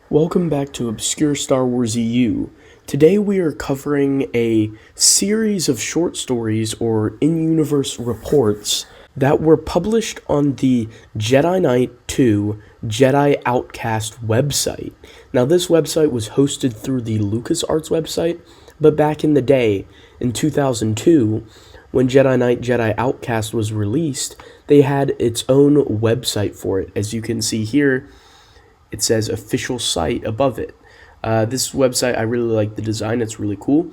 Welcome back to Obscure Star Wars EU. Today we are covering a series of short stories or in-universe reports that were published on the Jedi Knight 2 Jedi Outcast website. Now this website was hosted through the LucasArts website, but back in the day, in 2002, when Jedi Knight Jedi Outcast was released, they had its own website for it. As you can see here, it says official site above it. This website, I really like the design. It's really cool.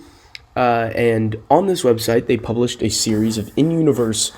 And on this website, they published a series of in-universe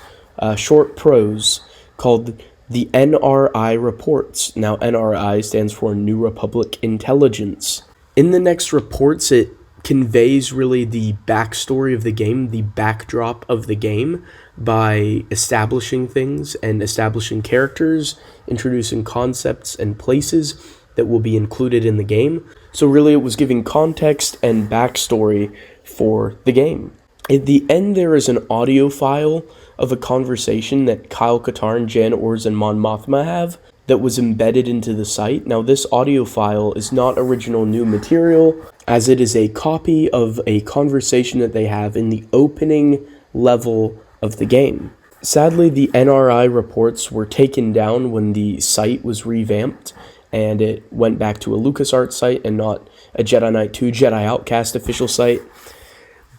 short prose called the N.R.I. reports. Now, N.R.I. stands for New Republic Intelligence. In the next reports, it conveys really the backstory of the game, the backdrop of the game, by establishing things and establishing characters, introducing concepts and places that will be included in the game. So really it was giving context and backstory for the game. At the end there is an audio file of a conversation that Kyle Katarn, Jan Ors, and Mon Mothma have that was embedded into the site. Now this audio file is not original new material, as it is a copy of a conversation that they have in the opening level of the game. Sadly, the N.R.I. reports were taken down when the site was revamped, and it went back to a LucasArts site and not a Jedi Knight 2 Jedi Outcast official site.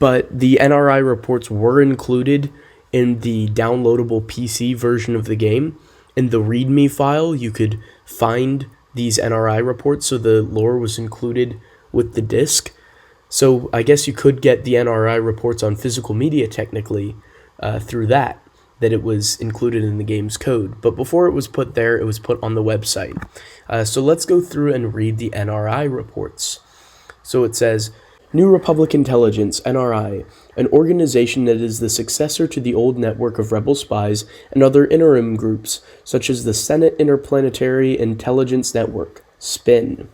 But the N.R.I. reports were included in the downloadable PC version of the game. In the README file, you could find these N.R.I. reports, so the lore was included with the disc. So I guess you could get the N.R.I. reports on physical media technically through that it was included in the game's code. But before it was put there, it was put on the website. So let's go through and read the N.R.I. reports. So it says, New Republic Intelligence, N.R.I., an organization that is the successor to the old network of rebel spies and other interim groups, such as the Senate Interplanetary Intelligence Network, SPIN.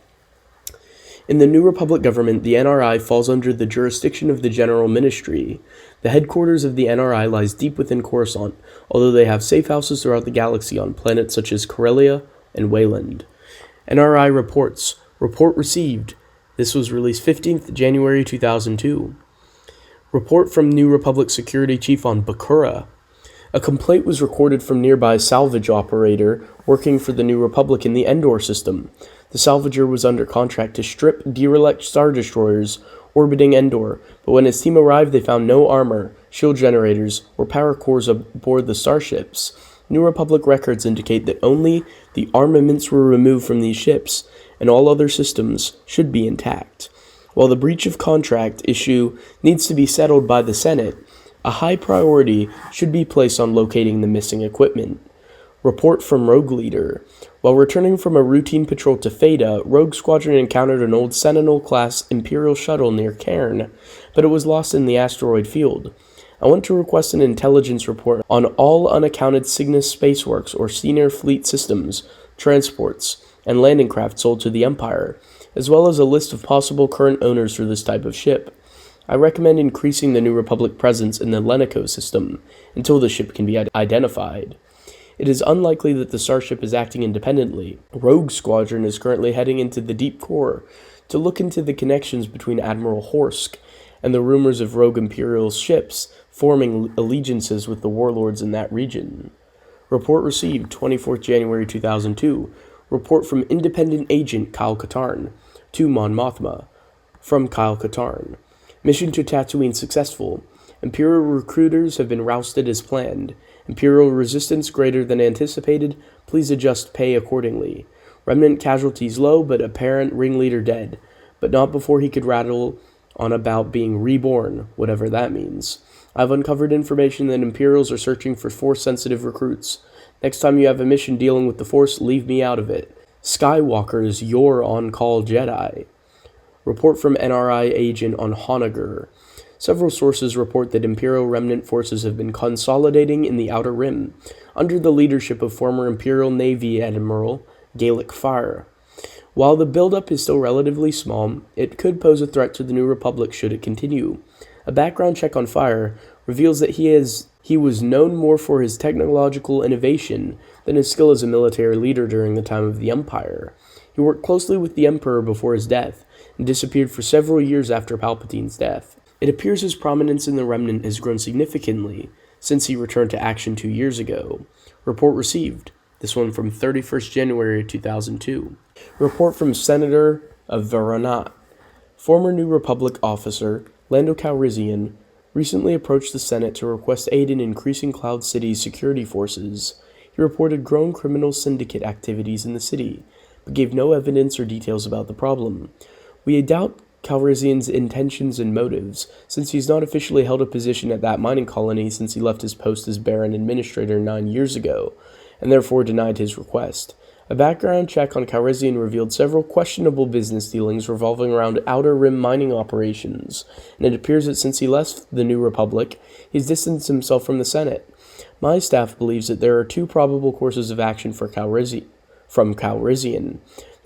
In the New Republic government, the N.R.I. falls under the jurisdiction of the General Ministry. The headquarters of the N.R.I. lies deep within Coruscant, although they have safe houses throughout the galaxy on planets such as Corellia and Wayland. N.R.I. reports. Report received. This was released 15th January 2002. Report from New Republic Security Chief on Bakura. A complaint was recorded from nearby salvage operator working for the New Republic in the Endor system. The salvager was under contract to strip derelict star destroyers orbiting Endor, but when his team arrived they found no armor, shield generators, or power cores aboard the starships. New Republic records indicate that only the armaments were removed from these ships, and all other systems should be intact. While the breach of contract issue needs to be settled by the Senate, a high priority should be placed on locating the missing equipment. Report from Rogue Leader. While returning from a routine patrol to Theta, Rogue Squadron encountered an old Sentinel-class Imperial shuttle near Cairn, but it was lost in the asteroid field. I want to request an intelligence report on all unaccounted Cygnus Spaceworks or Senior Fleet systems, transports, and landing craft sold to the Empire, as well as a list of possible current owners for this type of ship. I recommend increasing the New Republic presence in the Lenico system until the ship can be identified. It is unlikely that the starship is acting independently. Rogue Squadron is currently heading into the deep core to look into the connections between Admiral Horsk and the rumors of rogue Imperial ships forming allegiances with the warlords in that region. Report received 24th January 2002. Report from Independent Agent Kyle Katarn to Mon Mothma. From Kyle Katarn. Mission to Tatooine successful. Imperial recruiters have been rousted as planned. Imperial resistance greater than anticipated. Please adjust pay accordingly. Remnant casualties low, but apparent ringleader dead. But not before he could rattle on about being reborn, whatever that means. I've uncovered information that Imperials are searching for Force-sensitive recruits. Next time you have a mission dealing with the Force, leave me out of it. Skywalker's your on-call Jedi. Report from N.R.I. agent on Honoghr. Several sources report that Imperial remnant forces have been consolidating in the Outer Rim, under the leadership of former Imperial Navy Admiral Gallic Fire. While the buildup is still relatively small, it could pose a threat to the New Republic should it continue. A background check on Fire reveals that he has He was known more for his technological innovation than his skill as a military leader during the time of the Empire. He worked closely with the Emperor before his death, and disappeared for several years after Palpatine's death. It appears his prominence in the Remnant has grown significantly since he returned to action 2 years ago. Report received. This one from 31st January 2002. Report from Senator of Varanat. Former New Republic officer Lando Calrissian recently approached the Senate to request aid in increasing Cloud City's security forces. He reported growing criminal syndicate activities in the city, but gave no evidence or details about the problem. We doubt Calrissian's intentions and motives, since he's not officially held a position at that mining colony since he left his post as Baron Administrator 9 years ago, and therefore denied his request. A background check on Calrissian revealed several questionable business dealings revolving around Outer Rim mining operations, and it appears that since he left the New Republic, he's distanced himself from the Senate. My staff believes that there are two probable courses of action from Calrissian.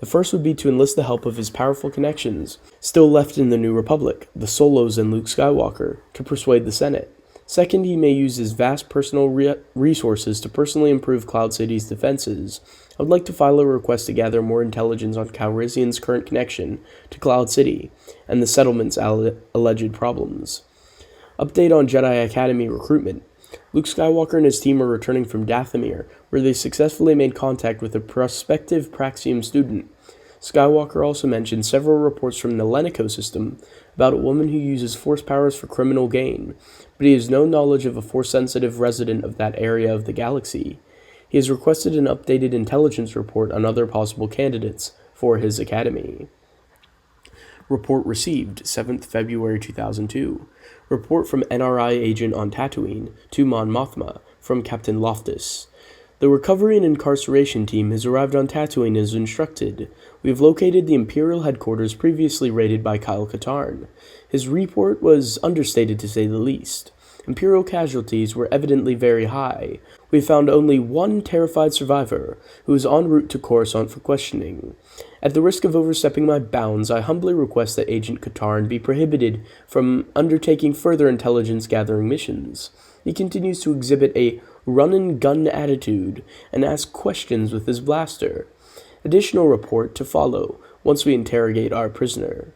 The first would be to enlist the help of his powerful connections, still left in the New Republic, the Solos and Luke Skywalker, to persuade the Senate. Second, he may use his vast personal resources to personally improve Cloud City's defenses. I would like to file a request to gather more intelligence on Calrissian's current connection to Cloud City and the settlement's alleged problems. Update on Jedi Academy recruitment. Luke Skywalker and his team are returning from Dathomir, where they successfully made contact with a prospective Praxium student. Skywalker also mentioned several reports from the Lenico system about a woman who uses Force powers for criminal gain, but he has no knowledge of a Force-sensitive resident of that area of the galaxy. He has requested an updated intelligence report on other possible candidates for his academy. Report received, 7th February 2002. Report from N.R.I. agent on Tatooine to Mon Mothma from Captain Loftus. The recovery and incarceration team has arrived on Tatooine as instructed. We have located the Imperial headquarters previously raided by Kyle Katarn. His report was understated to say the least. Imperial casualties were evidently very high. We found only one terrified survivor, who is en route to Coruscant for questioning. At the risk of overstepping my bounds, I humbly request that Agent Katarn be prohibited from undertaking further intelligence-gathering missions. He continues to exhibit a run-and-gun attitude and ask questions with his blaster. Additional report to follow once we interrogate our prisoner.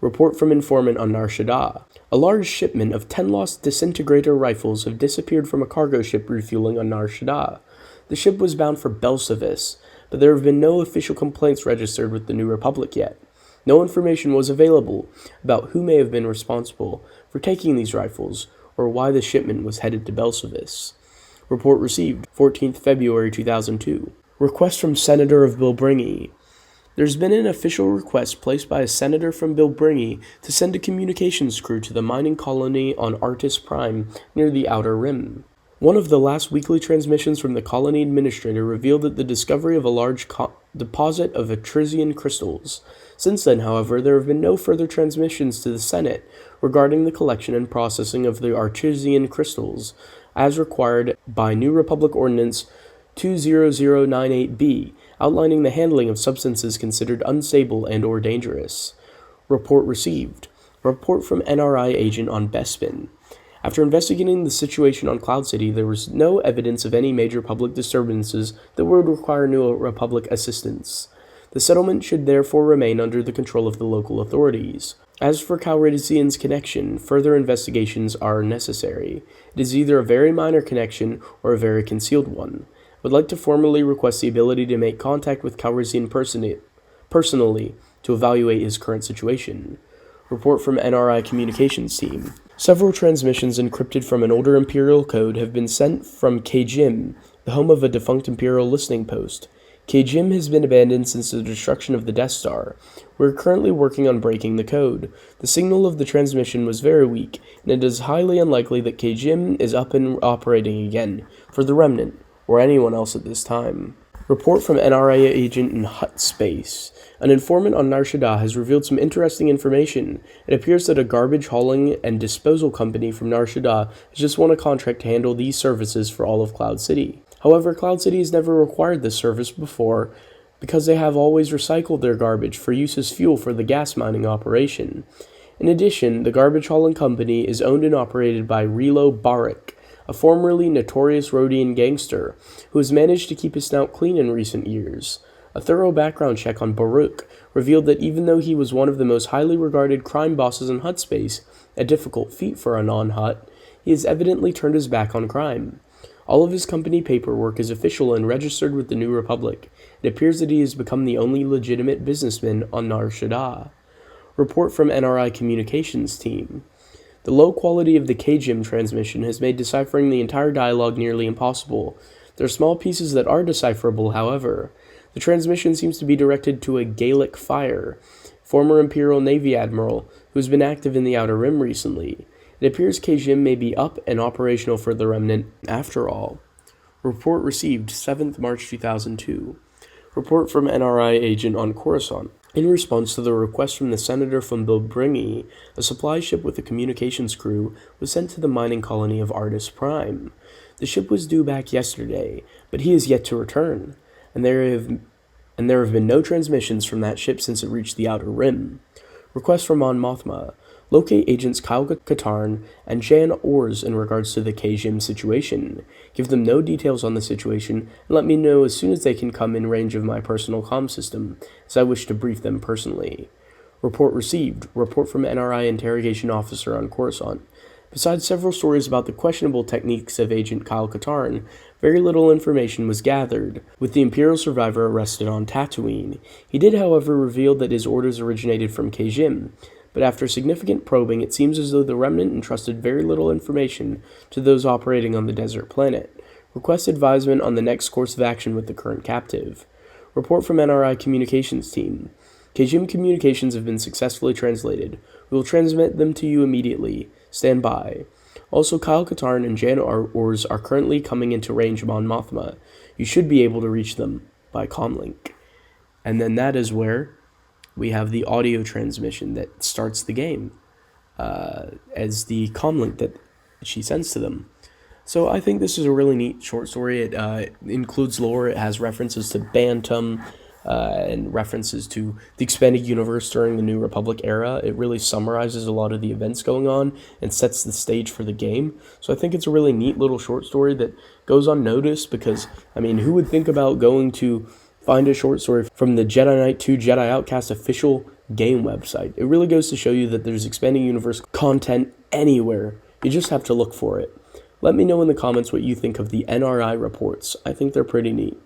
Report from informant on Nar Shaddaa. A large shipment of 10 lost disintegrator rifles have disappeared from a cargo ship refueling on Nar Shaddaa. The ship was bound for Belsavis, but there have been no official complaints registered with the New Republic yet. No information was available about who may have been responsible for taking these rifles or why the shipment was headed to Belsavis. Report received, 14th February 2002. Request from Senator of Bilbringi. There's been an official request placed by a senator from Bilbringi to send a communications crew to the mining colony on Artis Prime near the Outer Rim. One of the last weekly transmissions from the colony administrator revealed that the discovery of a large deposit of Atrisian crystals. Since then, however, there have been no further transmissions to the Senate regarding the collection and processing of the Artesian crystals, as required by New Republic Ordinance 20098B, outlining the handling of substances considered unstable and or dangerous. Report received. Report from N.R.I. agent on Bespin. After investigating the situation on Cloud City, there was no evidence of any major public disturbances that would require New Republic assistance. The settlement should therefore remain under the control of the local authorities. As for Calrissian's connection, further investigations are necessary. It is either a very minor connection or a very concealed one. I would like to formally request the ability to make contact with Calrissian personally to evaluate his current situation. Report from N.R.I. Communications Team. Several transmissions encrypted from an older Imperial code have been sent from Kjim, the home of a defunct Imperial listening post. Kjim has been abandoned since the destruction of the Death Star. We are currently working on breaking the code. The signal of the transmission was very weak, and it is highly unlikely that Kjim is up and operating again for the Remnant, or anyone else at this time. Report from NRA agent in Hut Space. An informant on Nar Shaddaa has revealed some interesting information. It appears that a garbage hauling and disposal company from Nar Shaddaa has just won a contract to handle these services for all of Cloud City. However, Cloud City has never required this service before because they have always recycled their garbage for use as fuel for the gas mining operation. In addition, the garbage hauling company is owned and operated by Relo Barak, a formerly notorious Rhodian gangster who has managed to keep his snout clean in recent years. A thorough background check on Baruch revealed that even though he was one of the most highly regarded crime bosses in Hutt space, a difficult feat for a non-Hutt, he has evidently turned his back on crime. All of his company paperwork is official and registered with the New Republic. It appears that he has become the only legitimate businessman on Nar Shaddaa. Report from N.R.I. Communications Team. The low quality of the KGIM transmission has made deciphering the entire dialogue nearly impossible. There are small pieces that are decipherable, however. The transmission seems to be directed to a Gaelic Fire, former Imperial Navy admiral who has been active in the Outer Rim recently. It appears KGIM may be up and operational for the Remnant after all. Report received 7th March 2002. Report from N.R.I. agent on Coruscant. In response to the request from the senator from Bilbringi, a supply ship with a communications crew was sent to the mining colony of Artis Prime. The ship was due back yesterday, but he is yet to return, and there have been no transmissions from that ship since it reached the Outer Rim. Request from Mon Mothma. Locate agents Kyle Katarn and Jan Ors in regards to the KGIM situation. Give them no details on the situation, and let me know as soon as they can come in range of my personal comm system, as I wish to brief them personally. Report received. Report from N.R.I. Interrogation Officer on Coruscant. Besides several stories about the questionable techniques of Agent Kyle Katarn, very little information was gathered, with the Imperial survivor arrested on Tatooine. He did, however, reveal that his orders originated from KGIM, but after significant probing, it seems as though the Remnant entrusted very little information to those operating on the desert planet. Request advisement on the next course of action with the current captive. Report from N.R.I. Communications Team. KGIM communications have been successfully translated. We will transmit them to you immediately. Stand by. Also, Kyle Katarn and Jan Ors are currently coming into range of Mon Mothma. You should be able to reach them by comlink. And then that is where we have the audio transmission that starts the game as the comlink that she sends to them. So I think this is a really neat short story. It includes lore. It has references to Bantam and references to the expanded universe during the New Republic era. It really summarizes a lot of the events going on and sets the stage for the game. So I think it's a really neat little short story that goes unnoticed because, I mean, who would think about going to find a short story from the Jedi Knight 2 Jedi Outcast official game website? It really goes to show you that there's expanding universe content anywhere. You just have to look for it. Let me know in the comments what you think of the N.R.I. reports. I think they're pretty neat.